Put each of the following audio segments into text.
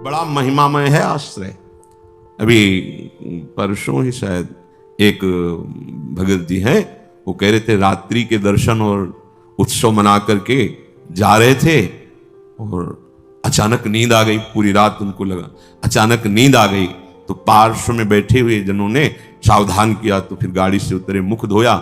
बड़ा महिमामय है आश्रय। अभी परसों ही शायद एक भगत जी हैं, वो कह रहे थे रात्रि के दर्शन और उत्सव मना करके जा रहे थे और अचानक नींद आ गई। पूरी रात उनको लगा, अचानक नींद आ गई तो पार्श्व में बैठे हुए जनों ने सावधान किया, तो फिर गाड़ी से उतरे, मुख धोया।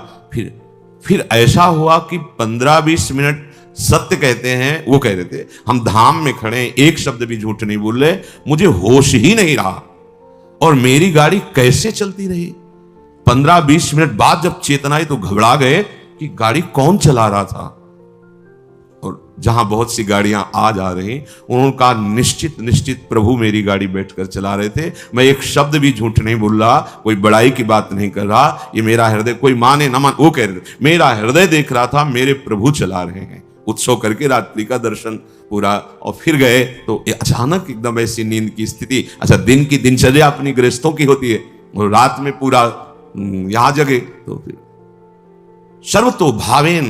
फिर ऐसा हुआ कि 15-20 मिनट सत्य कहते हैं, वो कह रहे थे हम धाम में खड़े हैं, एक शब्द भी झूठ नहीं बोल रहे, मुझे होश ही नहीं रहा और मेरी गाड़ी कैसे चलती रही। 15-20 मिनट बाद जब चेतना आई तो घबरा गए कि गाड़ी कौन चला रहा था। और जहां बहुत सी गाड़ियां आ जा रही, उनका निश्चित प्रभु मेरी गाड़ी बैठकर चला रहे थे। मैं एक शब्द भी झूठ नहीं बोल रहा, कोई बड़ाई की बात नहीं कर रहा। ये मेरा हृदय, कोई माने न मान, वो कह रहे थे मेरा हृदय देख रहा था, मेरे प्रभु चला रहे हैं। उत्सव करके रात्रि का दर्शन पूरा और फिर गए तो अचानक एकदम ऐसी नींद की स्थिति। अच्छा, दिन की दिनचर्या अपनी गृहस्थों की होती है और रात में पूरा यहां जगे तो फिर सर्वतो भावेन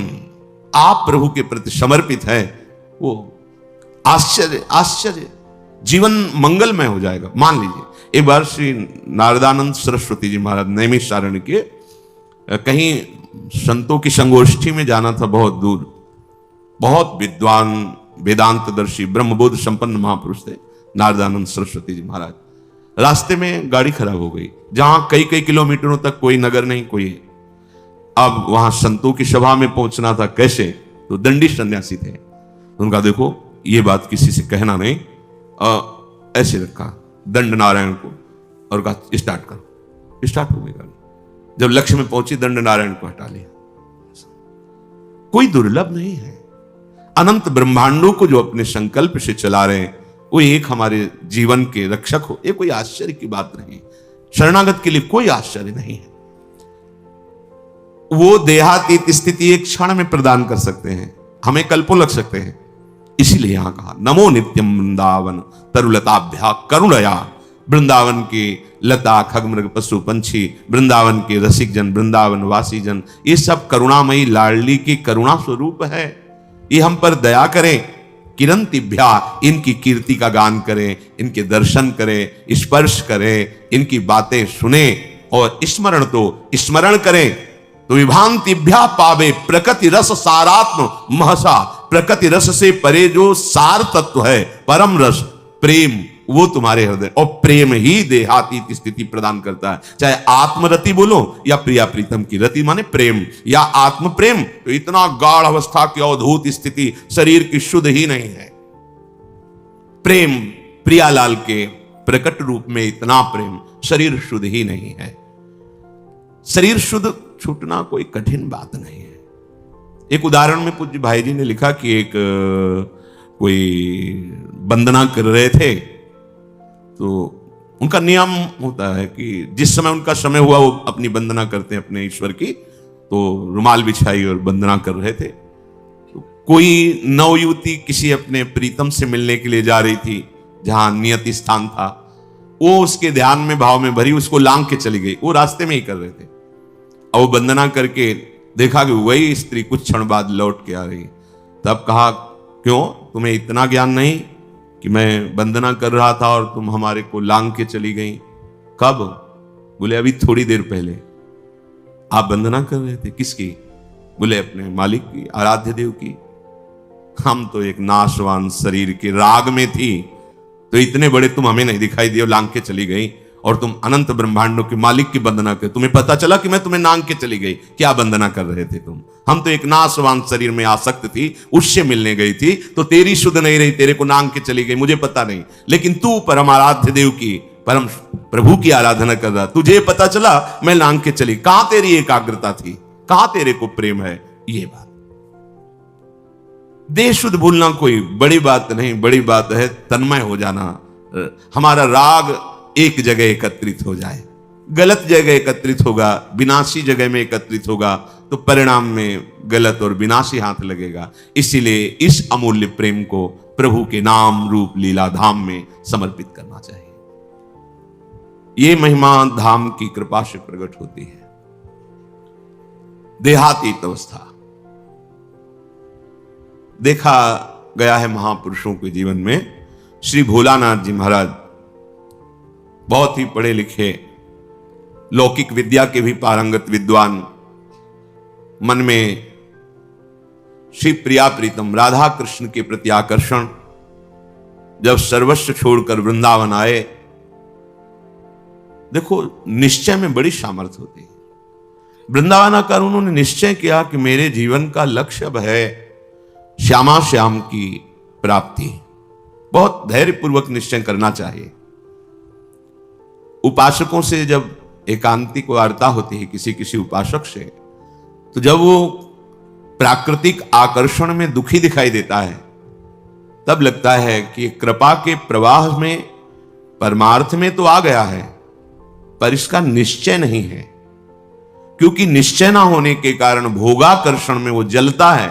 आप प्रभु के प्रति समर्पित है, वो आश्चर्य जीवन मंगलमय हो जाएगा। मान लीजिए एक बार श्री नारदानंद सरस्वती जी महाराज नैमिषारण्य के कहीं संतों की संगोष्ठी में जाना था, बहुत दूर। बहुत विद्वान वेदांतदर्शी ब्रह्मबोध संपन्न महापुरुष थे नारदानंद सरस्वती जी महाराज। रास्ते में गाड़ी खराब हो गई, जहां कई किलोमीटरों तक कोई नगर नहीं, कोई। अब वहां संतों की सभा में पहुंचना था, कैसे? तो दंडी सन्यासी थे, उनका देखो ये बात किसी से कहना नहीं, ऐसे रखा दंड नारायण को और कहा स्टार्ट करो। स्टार्ट हो गई गाड़ी। जब लक्ष्य में पहुंची दंड नारायण को हटा लिया। कोई दुर्लभ नहीं है। अनंत ब्रह्मांडों को जो अपने संकल्प से चला रहे हैं, वो एक हमारे जीवन के रक्षक हो, ये कोई आश्चर्य की बात नहीं। शरणागत के लिए कोई आश्चर्य नहीं है। वो देहातीत स्थिति एक क्षण में प्रदान कर सकते हैं, हमें कल्पों लग सकते हैं। इसीलिए यहां कहा नमो नित्यम वृंदावन तरुलताभ्या करुणया। वृंदावन के लता खगमृग पशु पंछी, वृंदावन के रसिक जन, वृंदावन वासी जन, ये सब करुणामयी लाडली की करुणा स्वरूप है। ये हम पर दया करें। किरंतिभ्या, इनकी कीर्ति का गान करें, इनके दर्शन करें, स्पर्श करें, इनकी बातें सुने और स्मरण करें तो विभांतिभ्या पावे प्रकृति रस सारात्म महसा। प्रकृति रस से परे जो सार तत्व है, परम रस प्रेम, वो तुम्हारे हृदय, और प्रेम ही देहातीत स्थिति प्रदान करता है। चाहे आत्मरति बोलो या प्रिया प्रीतम की रति, माने प्रेम या आत्म प्रेम, तो इतना गाढ़ अवस्था की अवधूत स्थिति शरीर की शुद्ध ही नहीं है। प्रेम प्रियालाल के प्रकट रूप में इतना प्रेम, शरीर शुद्ध ही नहीं है। शरीर शुद्ध छूटना कोई कठिन बात नहीं है। एक उदाहरण में पूज्य भाई जी ने लिखा कि एक कोई वंदना कर रहे थे, तो उनका नियम होता है कि जिस समय उनका समय हुआ वो अपनी वंदना करते हैं अपने ईश्वर की। तो रुमाल बिछाई और वंदना कर रहे थे। तो कोई नवयुवती किसी अपने प्रीतम से मिलने के लिए जा रही थी, जहां नियति स्थान था। वो उसके ध्यान में भाव में भरी, उसको लांग के चली गई। वो रास्ते में ही कर रहे थे। अब वो वंदना करके देखा कि वही स्त्री कुछ क्षण बाद लौट के आ रही। तब कहा क्यों, तुम्हें इतना ज्ञान नहीं कि मैं वंदना कर रहा था और तुम हमारे को लांग के चली गई? कब? बोले अभी थोड़ी देर पहले। आप वंदना कर रहे थे? किसकी? बोले अपने मालिक की, आराध्य देव की। हम तो एक नाशवान शरीर के राग में थी, तो इतने बड़े तुम हमें नहीं दिखाई दिए, लांग के चली गई। और तुम अनंत ब्रह्मांडों के मालिक की वंदना कर, तुम्हें पता चला कि मैं तुम्हें नांग के चली गई। क्या वंदना कर रहे थे तुम? हम तो एक नाशवान शरीर में आसक्त थी, उससे मिलने गई थी, तो तेरी शुद्ध नहीं रही, तेरे को नांग के चली गई, मुझे पता नहीं। लेकिन तू परम आराध्य देव की, परम प्रभु की आराधना कर रहा, तुझे पता चला मैं नांग के चली। कहां तेरी एकाग्रता थी? कहां तेरे को प्रेम है? ये बात देह शुद्ध भूलना कोई बड़ी बात नहीं, बड़ी बात है तन्मय हो जाना। हमारा राग एक जगह एकत्रित हो जाए, गलत जगह एकत्रित होगा, विनाशी जगह में एकत्रित होगा, तो परिणाम में गलत और विनाशी हाथ लगेगा। इसीलिए इस अमूल्य प्रेम को प्रभु के नाम रूप लीला धाम में समर्पित करना चाहिए। ये महिमा धाम की कृपा से प्रकट होती है। देहातीत अवस्था देखा गया है महापुरुषों के जीवन में। श्री भोलानाथ जी महाराज बहुत ही पढ़े लिखे, लौकिक विद्या के भी पारंगत विद्वान, मन में श्री प्रिया प्रीतम राधा कृष्ण के प्रति आकर्षण, जब सर्वस्व छोड़कर वृंदावन आए। देखो, निश्चय में बड़ी सामर्थ्य होती है। वृंदावन आकर उन्होंने निश्चय किया कि मेरे जीवन का लक्ष्य अब है श्यामा श्याम की प्राप्ति। बहुत धैर्यपूर्वक निश्चय करना चाहिए। उपासकों से जब एकांतिक वार्ता होती है किसी किसी उपासक से, तो जब वो प्राकृतिक आकर्षण में दुखी दिखाई देता है, तब लगता है कि कृपा के प्रवाह में परमार्थ में तो आ गया है, पर इसका निश्चय नहीं है। क्योंकि निश्चय ना होने के कारण भोगाकर्षण में वो जलता है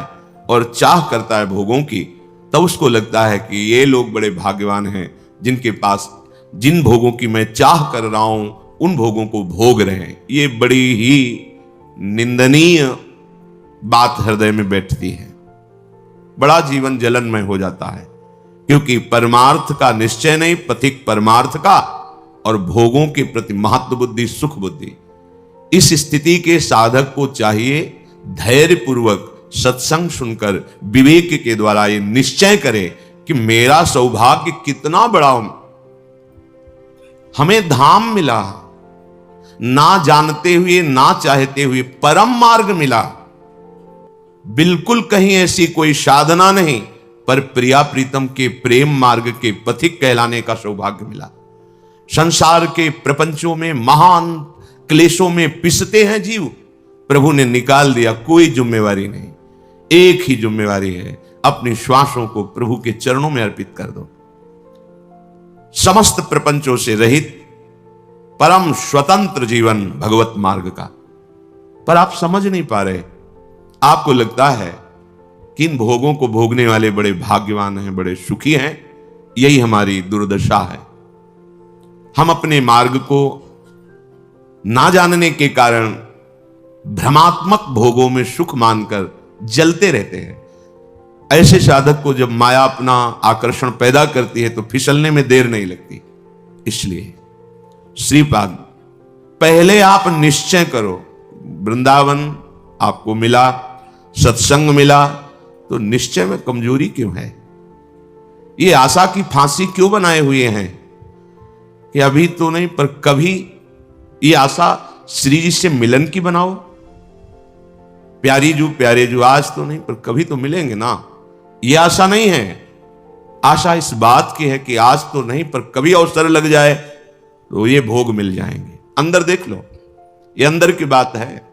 और चाह करता है भोगों की, तब उसको लगता है कि ये लोग बड़े भाग्यवान हैं जिनके पास जिन भोगों की मैं चाह कर रहा हूं उन भोगों को भोग रहे हैं। ये बड़ी ही निंदनीय बात हृदय में बैठती है। बड़ा जीवन जलनमय हो जाता है, क्योंकि परमार्थ का निश्चय नहीं, पथिक परमार्थ का, और भोगों के प्रति महत्व बुद्धि, सुख बुद्धि। इस स्थिति के साधक को चाहिए धैर्यपूर्वक सत्संग सुनकर विवेक के द्वारा ये निश्चय करे कि मेरा सौभाग्य कितना बड़ा हो। हमें धाम मिला, ना जानते हुए ना चाहते हुए परम मार्ग मिला। बिल्कुल कहीं ऐसी कोई साधना नहीं, पर प्रिया प्रीतम के प्रेम मार्ग के पथिक कहलाने का सौभाग्य मिला। संसार के प्रपंचों में महान क्लेशों में पिसते हैं जीव, प्रभु ने निकाल दिया। कोई जिम्मेवारी नहीं, एक ही जिम्मेवारी है, अपनी श्वासों को प्रभु के चरणों में अर्पित कर दो। समस्त प्रपंचों से रहित परम स्वतंत्र जीवन भगवत मार्ग का। पर आप समझ नहीं पा रहे। आपको लगता है कि इन भोगों को भोगने वाले बड़े भाग्यवान हैं, बड़े सुखी हैं। यही हमारी दुर्दशा है। हम अपने मार्ग को ना जानने के कारण भ्रमात्मक भोगों में सुख मानकर जलते रहते हैं। ऐसे साधक को जब माया अपना आकर्षण पैदा करती है तो फिसलने में देर नहीं लगती। इसलिए श्रीपाद, पहले आप निश्चय करो। वृंदावन आपको मिला, सत्संग मिला, तो निश्चय में कमजोरी क्यों है? ये आशा की फांसी क्यों बनाए हुए हैं कि अभी तो नहीं पर कभी? ये आशा श्री जी से मिलन की बनाओ। प्यारी जू प्यारे जू, आज तो नहीं पर कभी तो मिलेंगे ना। ये आशा नहीं है। आशा इस बात की है कि आज तो नहीं पर कभी अवसर लग जाए तो ये भोग मिल जाएंगे। अंदर देख लो, ये अंदर की बात है।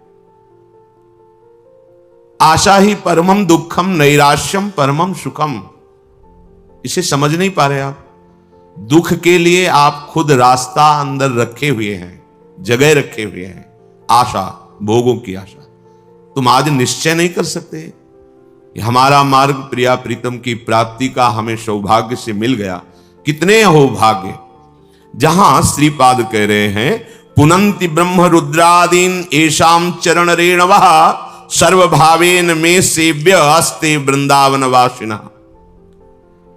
आशा ही परमम दुखम, नैराश्यम परमम सुखम। इसे समझ नहीं पा रहे आप। दुख के लिए आप खुद रास्ता अंदर रखे हुए हैं, जगह रखे हुए हैं। आशा, भोगों की आशा। तुम आज निश्चय नहीं कर सकते कि हमारा मार्ग प्रिया प्रीतम की प्राप्ति का हमें सौभाग्य से मिल गया। कितने हो भाग्य। जहां श्रीपाद कह रहे हैं, पुनंति ब्रह्म रुद्रादीन एशाम चरण रेणवः सर्वभावेन में सेव्य अस्ते वृंदावन वासिना।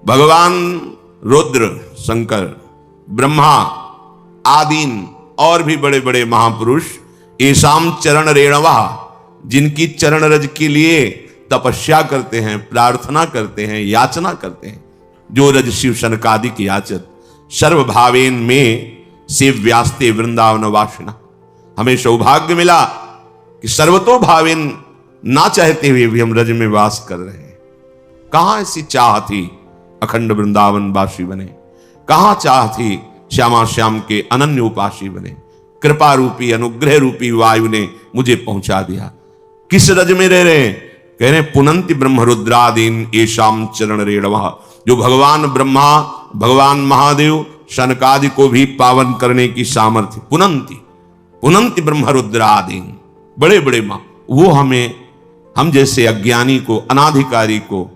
भगवान रुद्र, शंकर, ब्रह्मा आदीन और भी बड़े बड़े महापुरुष एशाम चरण रेणवः, जिनकी चरण रज के लिए तपस्या करते हैं, प्रार्थना करते हैं, याचना करते हैं, जो रज शिव शनकादिक याचत सर्वभावेन में सेव्यास्ते वृंदावन वासिना। हमें सौभाग्य मिला कि सर्वतो भावेन, ना चाहते हुए भी हम रज में वास कर रहे हैं। कहां ऐसी चाह थी अखंड वृंदावन वासी बने? कहां चाह थी श्यामा श्याम के अनन्य उपासी बने? कृपा रूपी अनुग्रह रूपी वायु ने मुझे पहुंचा दिया। किस रज में रह रहे हैं? कह रहे पुनंति ब्रह्म रुद्रादीन एशाम चरण रेणवः। जो भगवान ब्रह्मा, भगवान महादेव, शनकादि को भी पावन करने की सामर्थ्य, पुनंति पुनंति ब्रह्म रुद्रादीन, बड़े बड़े मां, वो हमें, हम जैसे अज्ञानी को, अनाधिकारी को,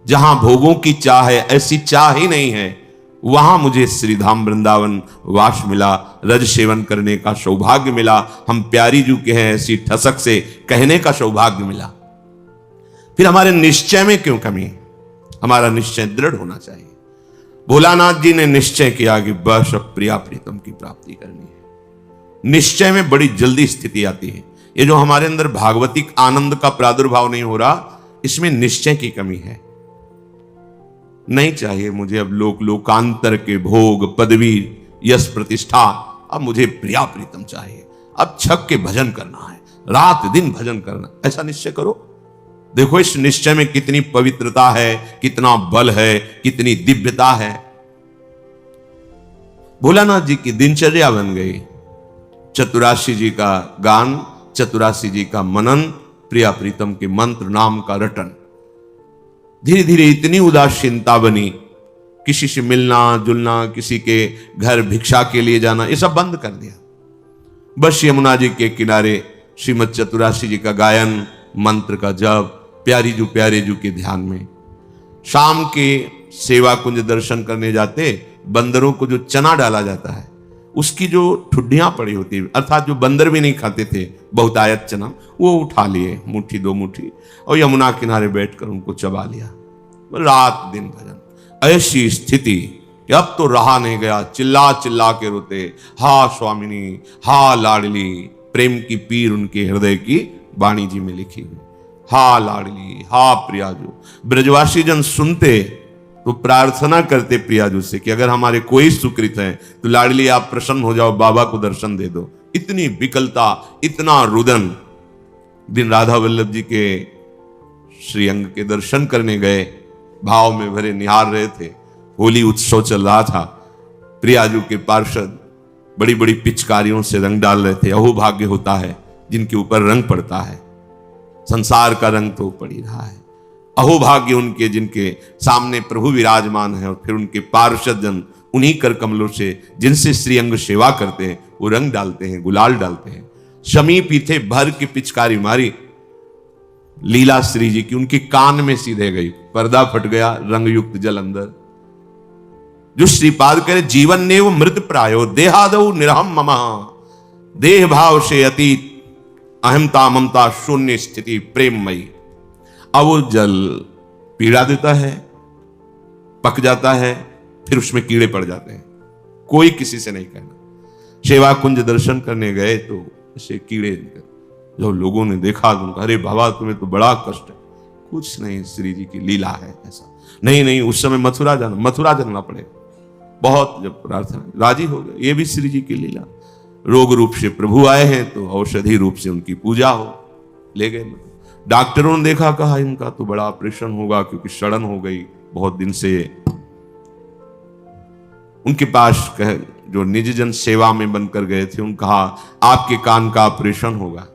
जहां भोगों की चाह है, ऐसी चाह ही नहीं है, वहां मुझे श्रीधाम वृंदावन वास मिला, रज सेवन करने का सौभाग्य मिला। हम प्यारी जू के हैं, ऐसी ठसक से कहने का सौभाग्य मिला। फिर हमारे निश्चय में क्यों कमी? हमारा निश्चय दृढ़ होना चाहिए। भोलानाथ जी ने निश्चय किया कि बस अब प्रिया प्रीतम की प्राप्ति करनी है। निश्चय में बड़ी जल्दी स्थिति आती है। ये जो हमारे अंदर भागवतिक आनंद का प्रादुर्भाव नहीं हो रहा, इसमें निश्चय की कमी है। नहीं चाहिए मुझे अब लोकांतर के भोग, पदवी, यश, प्रतिष्ठा, अब मुझे प्रिया प्रीतम चाहिए। अब छक के भजन करना है, रात दिन भजन करना, ऐसा निश्चय करो। देखो इस निश्चय में कितनी पवित्रता है, कितना बल है, कितनी दिव्यता है। भोलानाथ जी की दिनचर्या बन गई। चतुराशी जी का गान, चतुराशी जी का मनन, प्रिया प्रीतम के मंत्र नाम का रटन। धीरे धीरे इतनी उदासीनता बनी, किसी से मिलना जुलना, किसी के घर भिक्षा के लिए जाना, ये सब बंद कर दिया। बस यमुना जी के किनारे श्रीमद चतुराशी जी का गायन, मंत्र का जप, प्यारे जू के ध्यान में। शाम के सेवा कुंज दर्शन करने जाते, बंदरों को जो चना डाला जाता है उसकी जो ठुड्डियां पड़ी होती है, अर्थात जो बंदर भी नहीं खाते थे बहुतायत चना, वो उठा लिए मुट्ठी दो मुट्ठी और यमुना किनारे बैठकर उनको चबा लिया। रात दिन भजन। ऐसी स्थिति कि अब तो रहा नहीं गया, चिल्ला चिल्ला के रोते, हा स्वामिनी, हा लाडली। प्रेम की पीर उनके हृदय की वाणी जी में लिखी हुई। हा लाडली, हा प्रियाजू। ब्रजवासी जन सुनते तो प्रार्थना करते प्रियाजू से कि अगर हमारे कोई सुकृत है तो लाडली आप प्रसन्न हो जाओ, बाबा को दर्शन दे दो। इतनी विकलता, इतना रुदन। दिन राधा वल्लभ जी के श्रीअंग के दर्शन करने गए, भाव में भरे निहार रहे थे। होली उत्सव चल रहा था। प्रियाजू के पार्षद बड़ी बड़ी पिचकारियों से रंग डाल रहे थे। अहोभाग्य होता है जिनके ऊपर रंग पड़ता है। संसार का रंग तो पड़ ही रहा है। अहोभाग्य उनके जिनके सामने प्रभु विराजमान है और फिर उनके पार्षद जन उन्हीं कर कमलों से जिनसे श्रीअंग सेवा करते हैं वो रंग डालते हैं, गुलाल डालते हैं। शमी पीते भर की पिचकारी मारी लीला श्री जी की, उनके कान में सीधे गई, पर्दा फट गया, रंग युक्त जल अंदर। जो श्रीपाद करे जीवन नेव मृत प्रायो देहादौ निरहम मम। देह भाव से अतीत अहमता ममता शून्य स्थिति प्रेममयी। अब वो जल पीड़ा देता है, पक जाता है, फिर उसमें कीड़े पड़ जाते हैं। कोई किसी से नहीं कहना। सेवा कुंज दर्शन करने गए तो ऐसे कीड़े, जब लोगों ने देखा तो अरे बाबा तुम्हें तो बड़ा कष्ट है। कुछ नहीं, श्री जी की लीला है। ऐसा नहीं, उस समय मथुरा जाना पड़ेगा। बहुत जब प्रार्थना राजी हो गए, ये भी श्री जी की लीला। रोग रूप से प्रभु आए हैं तो औषधि रूप से उनकी पूजा हो, ले गए। डॉक्टरों ने देखा, कहा इनका तो बड़ा ऑपरेशन होगा क्योंकि सड़न हो गई बहुत दिन से। उनके पास जो निज जन सेवा में बनकर गए थे, उन्होंने कहा आपके कान का ऑपरेशन होगा,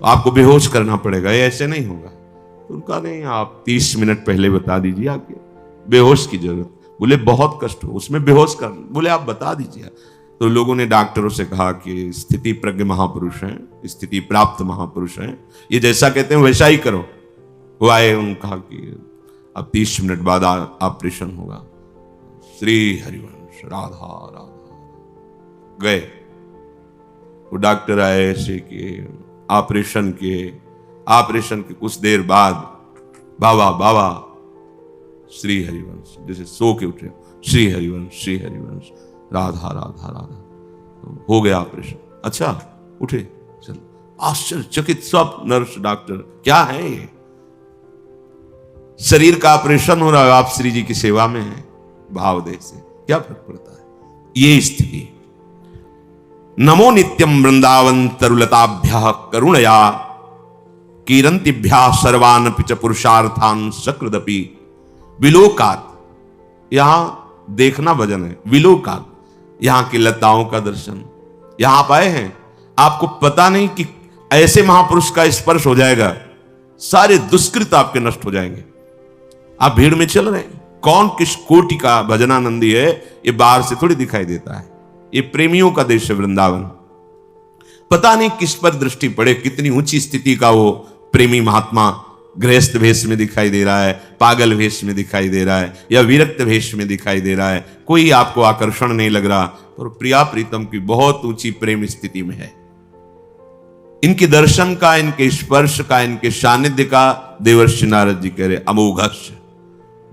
आपको बेहोश करना पड़ेगा, ये ऐसे नहीं होगा। तो उनका नहीं, आप 30 मिनट पहले बता दीजिए आपके बेहोश की जरूरत। बोले बहुत कष्ट हो उसमें बेहोश कर, बोले आप बता दीजिए। तो लोगों ने डॉक्टरों से कहा कि स्थिति प्रज्ञ महापुरुष हैं, स्थिति प्राप्त महापुरुष हैं, ये जैसा कहते हैं वैसा ही करो। वो आए, उन्होंने कहा कि अब 30 मिनट बाद ऑपरेशन होगा। श्री हरिवंश राधा राधा गए। वो डॉक्टर आए ऐसे कि ऑपरेशन के कुछ देर बाद बाबा श्री हरिवंश, जैसे सो के उठे, श्री हरिवंश राधा राधा राधा। तो हो गया ऑपरेशन। अच्छा उठे, चल। आश्चर्यचकित सब नर्स डॉक्टर, क्या है ये? शरीर का ऑपरेशन हो रहा है, आप श्री जी की सेवा में है, भावदेह से क्या फर्क पड़ता है? ये स्थिति। नमो नित्यम वृंदावन तरुलताभ्यः करुणया कीरंतिभ्यः सर्वान् पिच पुरुषार्थान् सकृदपि विलोकात्। यहां देखना भजन है, विलोकात्। यहां की लताओं का दर्शन, यहां आप आए हैं, आपको पता नहीं कि ऐसे महापुरुष का स्पर्श हो जाएगा, सारे दुष्कृत आपके नष्ट हो जाएंगे। आप भीड़ में चल रहे हैं, कौन किस कोटि का भजनानंदी है ये बाहर से थोड़ी दिखाई देता है। ये प्रेमियों का देश है वृंदावन। पता नहीं किस पर दृष्टि पड़े, कितनी ऊंची स्थिति का वो प्रेमी महात्मा गृहस्थ भेष में दिखाई दे रहा है, पागल भेष में दिखाई दे रहा है, या विरक्त भेष में दिखाई दे रहा है, कोई आपको आकर्षण नहीं लग रहा, और प्रिया प्रीतम की बहुत ऊंची प्रेम स्थिति में है। इनके दर्शन का, इनके स्पर्श का, इनके सानिध्य का देवर्षि नारद जी कह रहे अमोघस्य।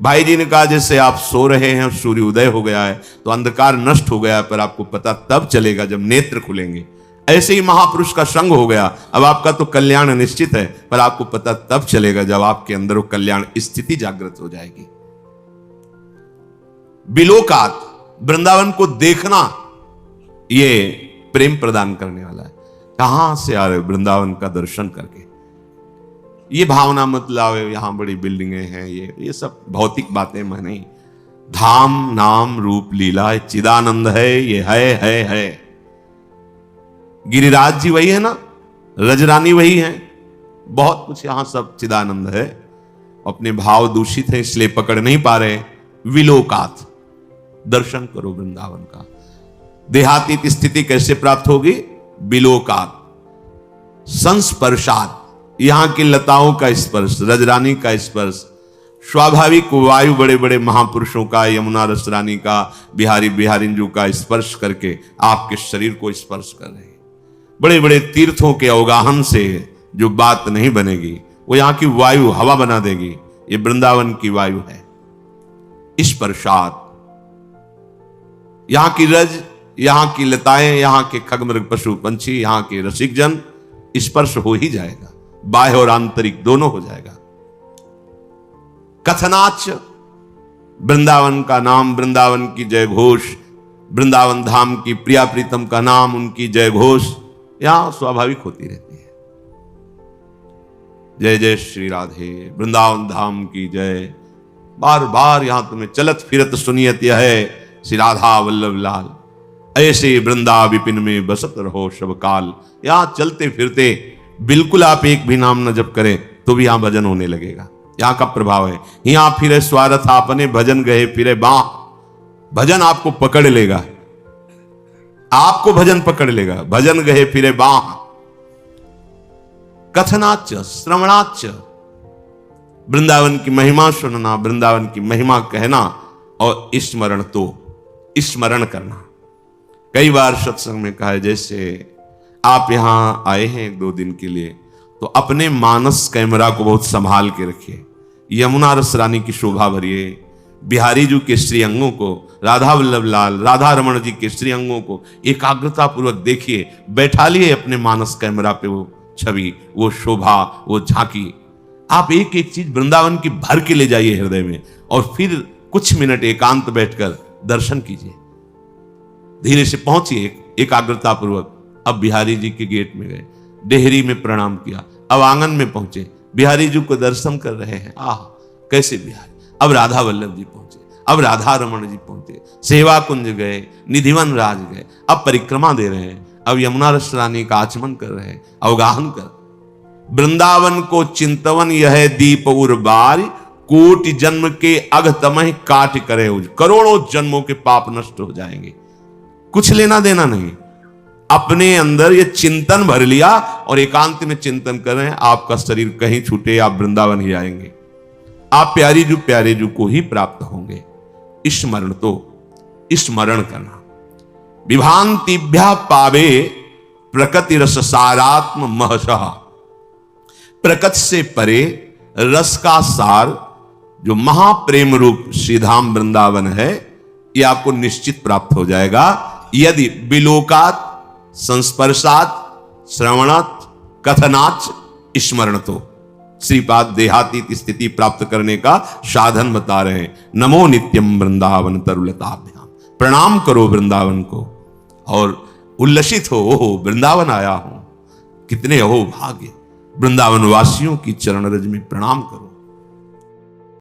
भाई जी ने कहा जैसे आप सो रहे हैं और सूर्य उदय हो गया है तो अंधकार नष्ट हो गया है, पर आपको पता तब चलेगा जब नेत्र खुलेंगे। ऐसे ही महापुरुष का संग हो गया, अब आपका तो कल्याण निश्चित है, पर आपको पता तब चलेगा जब आपके अंदर वो कल्याण स्थिति जागृत हो जाएगी। बिलोकात, वृंदावन को देखना, ये प्रेम प्रदान करने वाला है। कहां से आ रहे वृंदावन का दर्शन करके? ये भावना मत लाओ यहां बड़ी बिल्डिंगें हैं, ये सब भौतिक बातें मैं नहीं। धाम नाम रूप लीला चिदानंद है, ये है। गिरिराज जी वही है ना, रजरानी वही है, बहुत कुछ यहां सब चिदानंद है। अपने भाव दूषित है इसलिए पकड़ नहीं पा रहे। विलोकात, दर्शन करो वृंदावन का। देहातीत स्थिति कैसे प्राप्त होगी? बिलोकात, संस्पर्शात, यहां की लताओं का स्पर्श, रजरानी का स्पर्श, स्वाभाविक वायु बड़े बड़े महापुरुषों का, यमुना रसरानी का, बिहारी बिहारिंजू का स्पर्श करके आपके शरीर को स्पर्श कर रहे हैं। बड़े बड़े तीर्थों के अवगाहन से जो बात नहीं बनेगी वो यहां की वायु हवा बना देगी। ये वृंदावन की वायु है। स्पर्शात, यहां की रज, यहां की लताएं, यहां के खगमृग पशु पंछी, यहां के रसिक जन, स्पर्श हो ही जाएगा, बाह्य और आंतरिक दोनों हो जाएगा। कथनाच, वृंदावन का नाम, वृंदावन की जय घोष, वृंदावन धाम की प्रिया प्रीतम का नाम, उनकी जय घोष यहां स्वाभाविक होती रहती है। जय जय श्री राधे, वृंदावन धाम की जय। बार बार यहां तुम्हें चलत फिरत सुनियत यह है, श्री राधा वल्लभ लाल। ऐसे वृंदा विपिन में बसत रहो शब काल। यहां चलते फिरते बिल्कुल आप एक भी नाम न जप करें तो भी यहां भजन होने लगेगा। यहां का प्रभाव है। यहां फिरे स्वार्थ आपने, भजन गए फिरे बाह। भजन आपको पकड़ लेगा, आपको भजन पकड़ लेगा। भजन गए फिरे बाह। कथनाच श्रवणाच, वृंदावन की महिमा सुनना, वृंदावन की महिमा कहना, और स्मरण, तो स्मरण करना। कई बार सत्संग में कहा है, जैसे आप यहां आए हैं 1-2 दिन के लिए तो अपने मानस कैमरा को बहुत संभाल के रखिए। यमुना रस रानी की शोभा भरिए, बिहारी जी के श्री अंगों को, राधा वल्लभ लाल, राधा रमण जी के श्री अंगों को एकाग्रता पूर्वक देखिए। बैठा लिए अपने मानस कैमरा पे वो छवि, वो शोभा, वो झांकी। आप एक एक चीज वृंदावन की भर के ले जाइए हृदय में, और फिर कुछ मिनट एकांत बैठकर दर्शन कीजिए। धीरे से पहुंचिए एकाग्रता पूर्वक। अब बिहारी जी के गेट में गए, डेहरी में प्रणाम किया, अब आंगन में पहुंचे, बिहारी जी को दर्शन कर रहे हैं। आह कैसे बिहारी। अब राधा वल्लभ जी पहुंचे, अब राधा रमण जी पहुंचे, सेवा कुंज गए, निधिवन राज गए, अब परिक्रमा दे रहे हैं, अब यमुना रस रानी का आचमन कर रहे हैं, अवगाहन कर। वृंदावन को चिंतवन यह दीप उर्बार, कोटि जन्म के अघतमह काट करे। करोड़ों जन्मों के पाप नष्ट हो जाएंगे। कुछ लेना देना नहीं, अपने अंदर ये चिंतन भर लिया और एकांत में चिंतन कर रहे हैं। आपका शरीर कहीं छूटे, आप वृंदावन ही आएंगे। आप प्यारे जू को ही प्राप्त होंगे। स्मरण, तो स्मरण करना। विभांतिभ्या पावे प्रकृति रस सारात्म महशः, प्रकृति से परे रस का सार जो महाप्रेम रूप श्रीधाम वृंदावन है, यह आपको निश्चित प्राप्त हो जाएगा यदि बिलोकात, संस्पर्शात, श्रवणात, कथनाच, स्मरण। तो श्रीपाद देहातीत स्थिति प्राप्त करने का साधन बता रहे हैं। नमो नित्यम वृंदावन तरुलताभ्याम। प्रणाम करो वृंदावन को और उल्लसित हो, ओहो वृंदावन आया हूं। कितने अहो भाग्य, वृंदावन वासियों की चरण रज में प्रणाम करो।